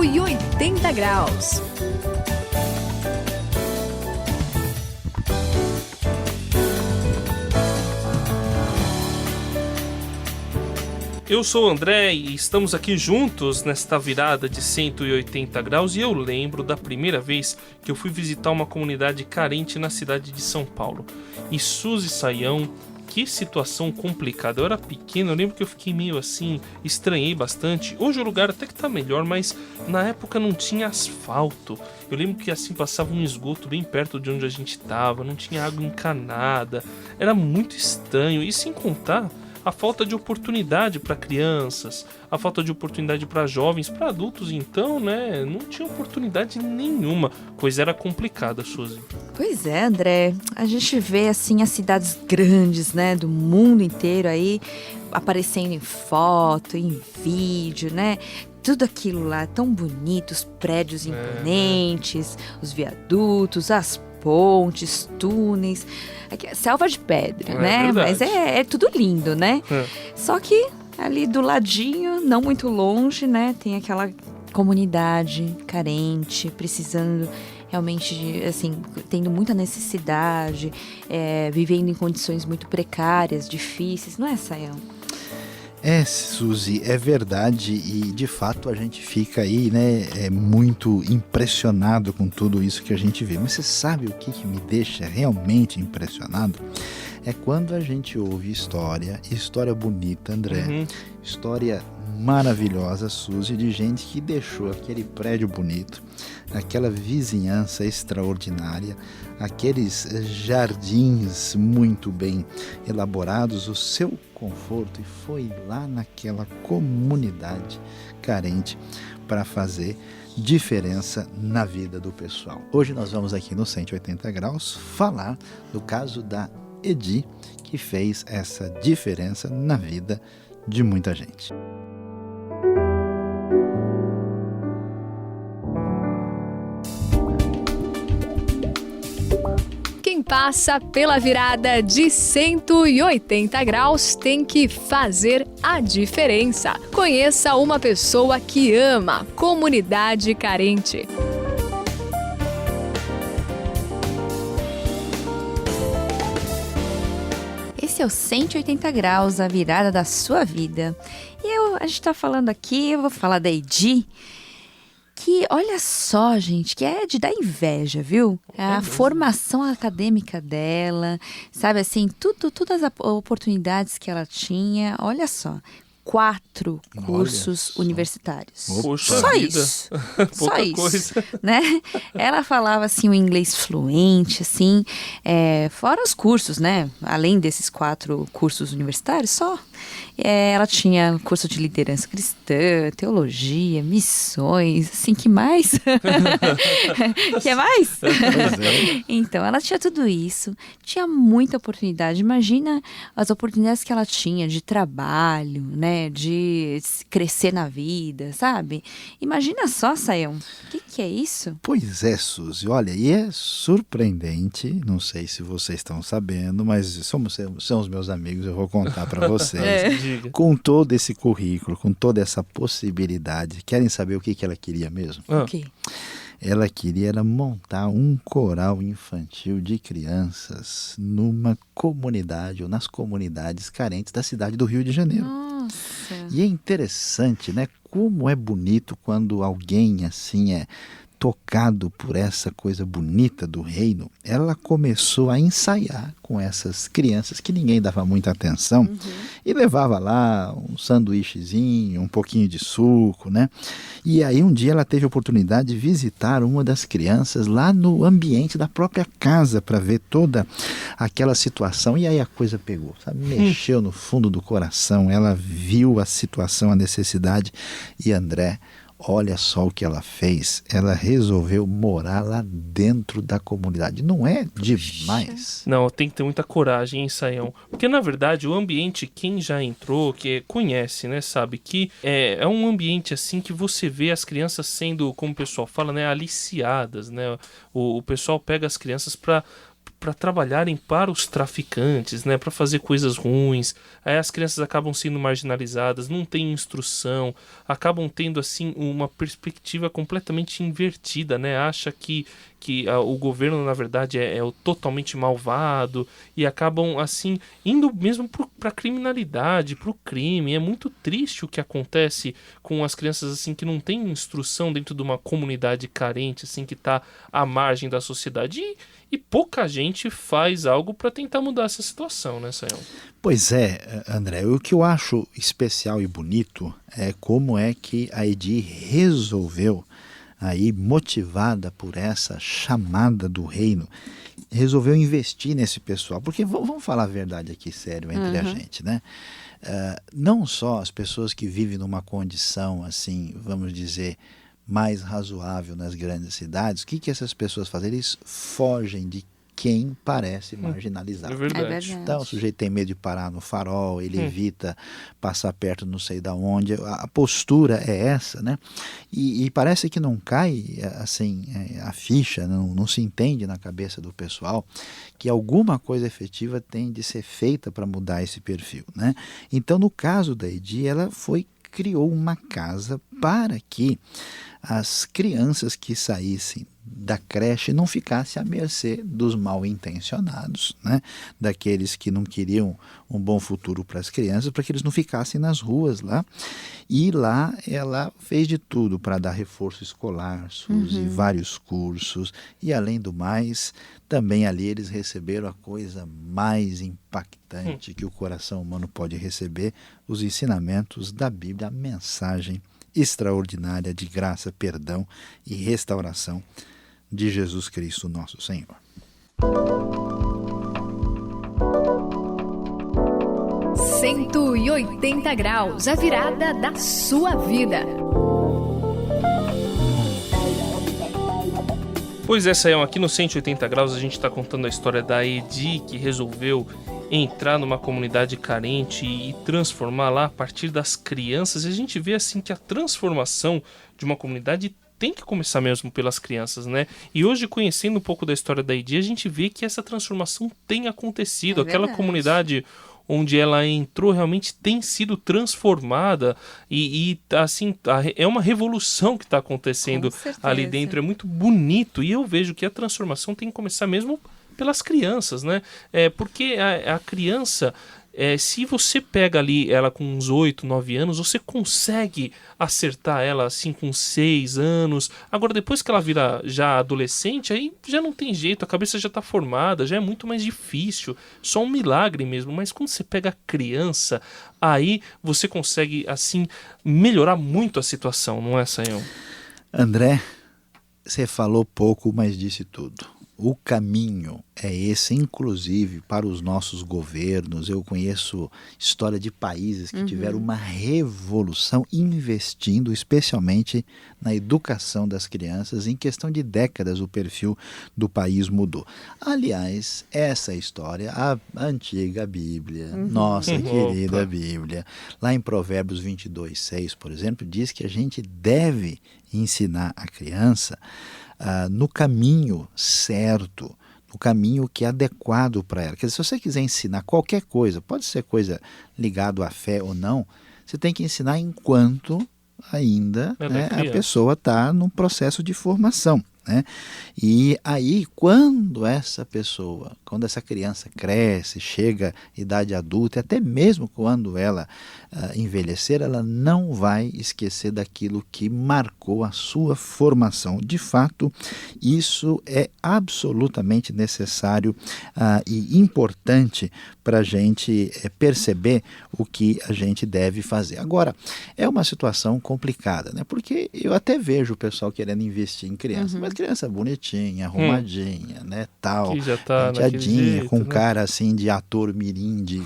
180 graus. Eu sou o André e estamos aqui juntos nesta virada de 180 graus e eu lembro da primeira vez que eu fui visitar uma comunidade carente na cidade de São Paulo. E Suzy Saião, que situação complicada. Eu era pequeno, eu lembro que eu fiquei meio assim, estranhei bastante. Hoje o lugar até que tá melhor, mas na época não tinha asfalto. Eu lembro que assim passava um esgoto bem perto de onde a gente tava, não tinha água encanada. Era muito estranho e sem contar a falta de oportunidade para crianças, a falta de oportunidade para jovens, para adultos então, né, não tinha oportunidade nenhuma, coisa era complicada, Suzy. Pois é, André, a gente vê assim as cidades grandes, né, do mundo inteiro aí, aparecendo em foto, em vídeo, né, tudo aquilo lá tão bonito, os prédios imponentes, os viadutos, as pontes, túneis, selva de pedra, né? Verdade. Mas é tudo lindo, né? Só que ali do ladinho, não muito longe, né? Tem aquela comunidade carente, precisando realmente, assim, tendo muita necessidade, vivendo em condições muito precárias, difíceis, não é, Saião? Suzy, é verdade e de fato a gente fica aí, né, muito impressionado com tudo isso que a gente vê. Mas você sabe o que me deixa realmente impressionado? É quando a gente ouve história bonita, André, história maravilhosa, Suzy, de gente que deixou aquele prédio bonito, aquela vizinhança extraordinária, aqueles jardins muito bem elaborados, o seu conforto, e foi lá naquela comunidade carente para fazer diferença na vida do pessoal. Hoje nós vamos aqui no 180 graus falar do caso da Edi, que fez essa diferença na vida de muita gente. Quem passa pela virada de 180 graus tem que fazer a diferença. Conheça uma pessoa que ama comunidade carente. Esse é o 180 graus, a virada da sua vida. E a gente tá falando aqui, eu vou falar da Edi, que olha só, gente, que é de dar inveja, viu? A formação acadêmica dela, sabe assim, todas as oportunidades que ela tinha, olha só. 4 cursos universitários. Poxa só vida. Isso. Pouca só isso, coisa. né? Ela falava assim o inglês fluente, assim, fora os cursos, né? Além desses 4 cursos universitários, só. Ela tinha curso de liderança cristã, teologia, missões, assim, que mais? Quer mais? Então, ela tinha tudo isso, tinha muita oportunidade. Imagina as oportunidades que ela tinha de trabalho, né? De crescer na vida, sabe? Imagina só, Saião, o que é isso? Pois é, Suzy, olha, e é surpreendente, não sei se vocês estão sabendo, mas são os meus amigos, eu vou contar para vocês. Diga. Com todo esse currículo, com toda essa possibilidade, querem saber o que ela queria mesmo? O quê? Ela queria montar um coral infantil de crianças numa comunidade ou nas comunidades carentes da cidade do Rio de Janeiro. Nossa. E é interessante, né? Como é bonito quando alguém assim tocado por essa coisa bonita do reino. Ela começou a ensaiar com essas crianças que ninguém dava muita atenção e levava lá um sanduíchezinho, um pouquinho de suco, né? E aí um dia ela teve a oportunidade de visitar uma das crianças lá no ambiente da própria casa para ver toda aquela situação, e aí a coisa pegou, sabe? Mexeu no fundo do coração, ela viu a situação, a necessidade, e André, olha só o que ela fez. Ela resolveu morar lá dentro da comunidade. Não é demais? Não, tem que ter muita coragem, hein, Saião? Porque, na verdade, o ambiente, quem já entrou, que conhece, né, sabe que é um ambiente, assim, que você vê as crianças sendo, como o pessoal fala, né, aliciadas, né? O pessoal pega as crianças para para trabalharem para os traficantes, né, para fazer coisas ruins. Aí as crianças acabam sendo marginalizadas, não têm instrução, acabam tendo assim uma perspectiva completamente invertida, né? Acha que o governo na verdade é o totalmente malvado e acabam assim indo mesmo para a criminalidade, para o crime. É muito triste o que acontece com as crianças assim que não têm instrução dentro de uma comunidade carente, assim, que está à margem da sociedade. E pouca gente faz algo para tentar mudar essa situação, né, Sayão? Pois é, André, o que eu acho especial e bonito é como é que a EDI resolveu, aí motivada por essa chamada do reino, resolveu investir nesse pessoal. Porque vamos falar a verdade aqui, sério, entre a gente, né? Não só as pessoas que vivem numa condição, assim, vamos dizer, mais razoável nas grandes cidades, o que essas pessoas fazem? Eles fogem de quem parece marginalizado. É verdade. Então o sujeito tem medo de parar no farol, ele evita passar perto não sei da onde. A postura é essa, né? E parece que não cai assim a ficha, não se entende na cabeça do pessoal que alguma coisa efetiva tem de ser feita para mudar esse perfil, né? Então no caso da EDI, ela criou uma casa para que as crianças que saíssem da creche não ficassem à mercê dos mal intencionados, né? Daqueles que não queriam um bom futuro para as crianças, para que eles não ficassem nas ruas lá. E lá ela fez de tudo para dar reforço escolar, Suzy, vários cursos, e além do mais, também ali eles receberam a coisa mais impactante que o coração humano pode receber, os ensinamentos da Bíblia, a mensagem extraordinária de graça, perdão e restauração de Jesus Cristo, nosso Senhor. Cento e 180 graus, a virada da sua vida. Pois é, Sayão, aqui no 180 graus a gente está contando a história da EDI, que resolveu entrar numa comunidade carente e transformar lá a partir das crianças. E a gente vê assim que a transformação de uma comunidade tem que começar mesmo pelas crianças, né? E hoje, conhecendo um pouco da história da EDI, a gente vê que essa transformação tem acontecido. Aquela comunidade onde ela entrou realmente tem sido transformada e assim, é uma revolução que está acontecendo ali dentro. É muito bonito e eu vejo que a transformação tem que começar mesmo pelas crianças, né? Porque a criança, se você pega ali ela com uns 8, 9 anos, você consegue acertar ela assim com 6 anos. Agora, depois que ela vira já adolescente, aí já não tem jeito, a cabeça já está formada, já é muito mais difícil. Só um milagre mesmo. Mas quando você pega a criança, aí você consegue, assim, melhorar muito a situação, não é, Sayão? André, você falou pouco, mas disse tudo. O caminho é esse, inclusive para os nossos governos. Eu conheço história de países que tiveram uma revolução investindo especialmente na educação das crianças. Em questão de décadas, o perfil do país mudou. Aliás, essa história, a antiga Bíblia, nossa querida Bíblia, lá em Provérbios 22:6, por exemplo, diz que a gente deve ensinar a criança no caminho certo, no caminho que é adequado para ela. Quer dizer, se você quiser ensinar qualquer coisa, pode ser coisa ligada à fé ou não, você tem que ensinar enquanto ainda a pessoa está num processo de formação, né? E aí, quando essa criança cresce, chega à idade adulta, até mesmo quando ela envelhecer, ela não vai esquecer daquilo que marcou a sua formação. De fato, isso é absolutamente necessário e importante para a gente perceber o que a gente deve fazer. Agora, é uma situação complicada, né? Porque eu até vejo o pessoal querendo investir em criança, mas criança bonitinha, arrumadinha, né, tal, que já tá penteadinha, jeito, com né? cara assim de ator mirim de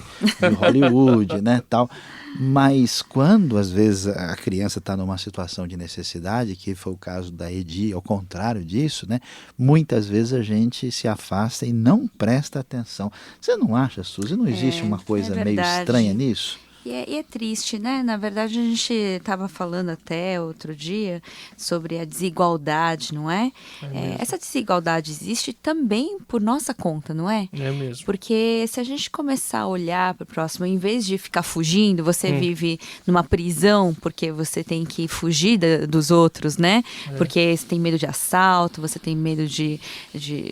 Hollywood, né, tal. Mas quando às vezes a criança está numa situação de necessidade, que foi o caso da EDI, ao contrário disso, né, muitas vezes a gente se afasta e não presta atenção. Você não acha, Suzy? Não existe uma coisa meio estranha nisso? E é triste, né? Na verdade, a gente estava falando até outro dia sobre a desigualdade, não é? Essa desigualdade existe também por nossa conta, não é? É mesmo. Porque se a gente começar a olhar para o próximo, em vez de ficar fugindo, você vive numa prisão porque você tem que fugir dos outros, né? Porque você tem medo de assalto, você tem medo de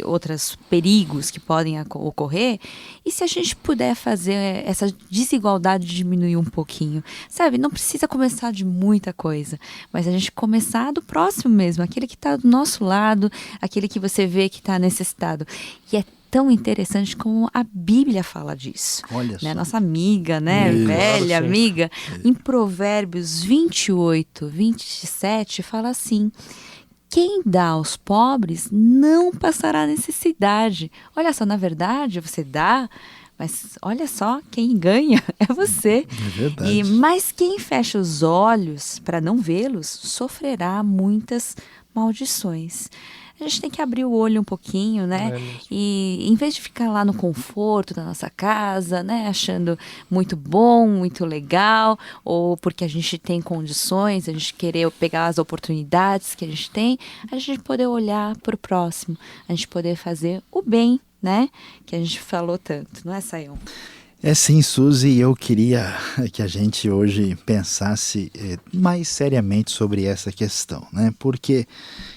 outros perigos que podem ocorrer. E se a gente puder fazer essa desigualdade diminuir um pouquinho, sabe? Não precisa começar de muita coisa, mas a gente começar do próximo mesmo, aquele que está do nosso lado, aquele que você vê que está necessitado. E é tão interessante como a Bíblia fala disso. Olha né? só. Nossa amiga, né? Isso. Velha Claro, sim. amiga. Em Provérbios 28, 27, fala assim: quem dá aos pobres não passará necessidade. Olha só, na verdade, você dá, mas olha só, quem ganha é você. É verdade. Mas quem fecha os olhos para não vê-los, sofrerá muitas maldições. A gente tem que abrir o olho um pouquinho, né? É mesmo. E em vez de ficar lá no conforto da nossa casa, né? Achando muito bom, muito legal, ou porque a gente tem condições, a gente querer pegar as oportunidades que a gente tem, a gente poder olhar para o próximo, a gente poder fazer o bem, né? Que a gente falou tanto, não é, Sayão? É sim, Suzy, eu queria que a gente hoje pensasse mais seriamente sobre essa questão, né? Porque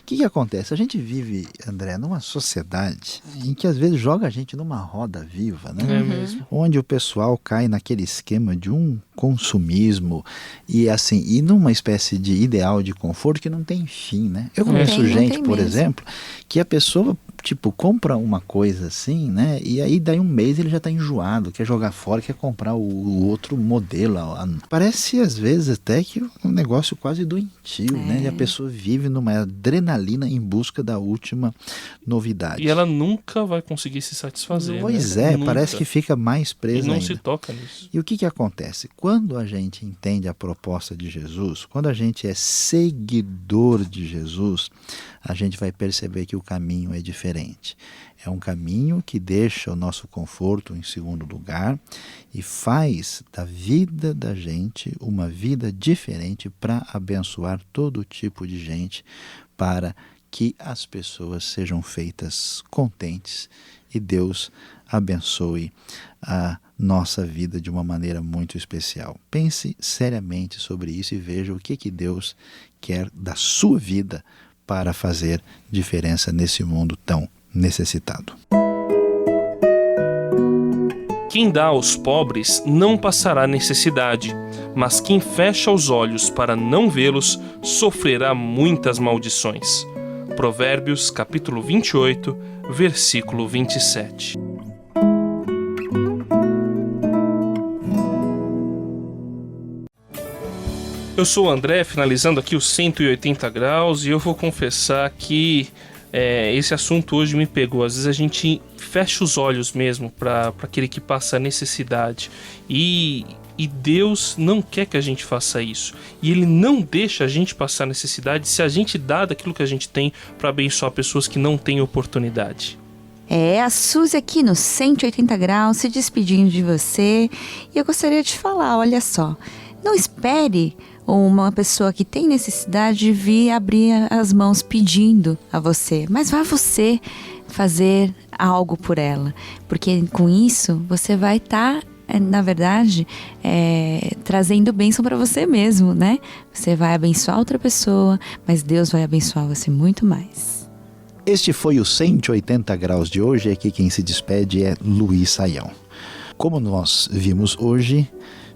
o que acontece? A gente vive, André, numa sociedade em que às vezes joga a gente numa roda viva, né? É mesmo. Onde o pessoal cai naquele esquema de um consumismo e assim, e numa espécie de ideal de conforto que não tem fim, né? Eu conheço Não gente, tem por mesmo. exemplo, que a pessoa compra uma coisa assim, né? E aí daí um mês ele já tá enjoado, quer jogar fora, quer comprar o outro modelo. Parece às vezes até que um negócio quase doentio, né? E a pessoa vive numa adrenalina em busca da última novidade. E ela nunca vai conseguir se satisfazer. Pois né? é, Nunca. parece que fica mais E presa não ainda. se toca nisso. E o que acontece? Quando a gente entende a proposta de Jesus, quando a gente é seguidor de Jesus, a gente vai perceber que o caminho é diferente. É um caminho que deixa o nosso conforto em segundo lugar e faz da vida da gente uma vida diferente para abençoar todo tipo de gente, para que as pessoas sejam feitas contentes e Deus abençoe a nossa vida de uma maneira muito especial. Pense seriamente sobre isso e veja o que Deus quer da sua vida para fazer diferença nesse mundo tão necessitado. Quem dá aos pobres não passará necessidade, mas quem fecha os olhos para não vê-los sofrerá muitas maldições. Provérbios, capítulo 28, versículo 27. Eu sou o André, finalizando aqui os 180 graus, e eu vou confessar que esse assunto hoje me pegou. Às vezes a gente fecha os olhos mesmo para aquele que passa necessidade, e Deus não quer que a gente faça isso, e Ele não deixa a gente passar necessidade se a gente dá daquilo que a gente tem para abençoar pessoas que não têm oportunidade. A Suzy aqui no 180 graus, se despedindo de você, e eu gostaria de falar, olha só, não espere uma pessoa que tem necessidade de vir abrir as mãos pedindo a você, mas vá você fazer algo por ela, porque com isso você vai estar, na verdade, trazendo bênção para você mesmo, né? Você vai abençoar outra pessoa, mas Deus vai abençoar você muito mais. Este foi o 180 graus de hoje. Aqui quem se despede é Luiz Saião. Como nós vimos hoje,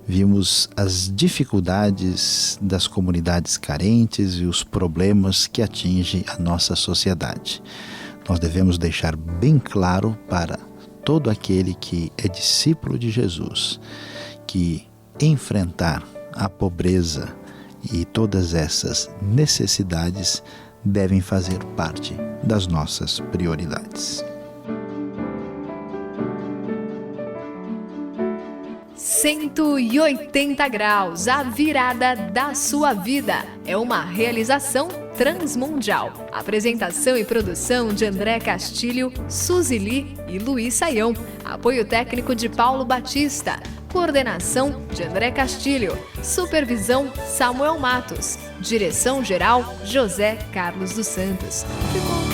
vimos as dificuldades das comunidades carentes e os problemas que atingem a nossa sociedade. Nós devemos deixar bem claro para todo aquele que é discípulo de Jesus que enfrentar a pobreza e todas essas necessidades devem fazer parte das nossas prioridades. 180 graus, a virada da sua vida. É uma realização transmundial. Apresentação e produção de André Castilho, Suzy Li e Luiz Saião. Apoio técnico de Paulo Batista. Coordenação de André Castilho. Supervisão Samuel Matos. Direção-geral José Carlos dos Santos. Ficou